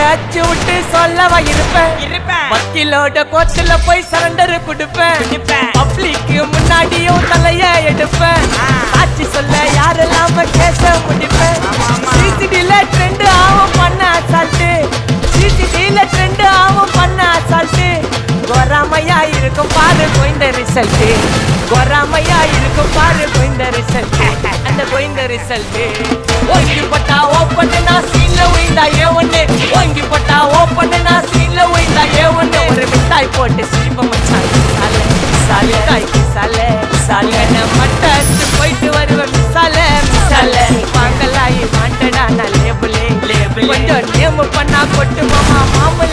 அச்சு விட்டு சொல்லவா இருப்பேன் வக்கீலோட கோர்ட்ல போய் சரண்டர் கொடுப்பேன் பப்ளிக்கு முன்னாடியும் தலைய எடுப்பேன் சாட்சி சொல்ல யாரெல்லாம் கேச முடிப்பேன் சிசிடில ட்ரெண்ட் ஆகும் பண்ண அசால்ட்டு சிசிடில ட்ரெண்ட் ஆகும் பண்ண அசால்ட்டு கொராமையா இருக்கும் பாரு கோயிந்த ரிசல்ட் கொராமையா இருக்கும் பாரு கோயிந்த ரிசல்ட் அந்த கோயிந்த ரிசல்ட் ஓங்கி பட்டா ஓப்பன் நான் சீன்ல உயிந்தா ஒண்ணு ஓங்கி பட்டா ஓப்பன் நான் சீன்ல உயிந்தா ஒண்ணு ஒரு மிட்டாய் போட்டு சிரிப்ப மச்சான் சாலே சாலே தாய்க்கு சாலே சாலே மட்டாச்சு போயிட்டு வருவேன் மிசாலே மிசாலே வாங்கலாயி மாட்டடா நான் லேபிளே லேபிள் கொஞ்சம் நேம் பண்ணா கொட்டு மாமா மாமா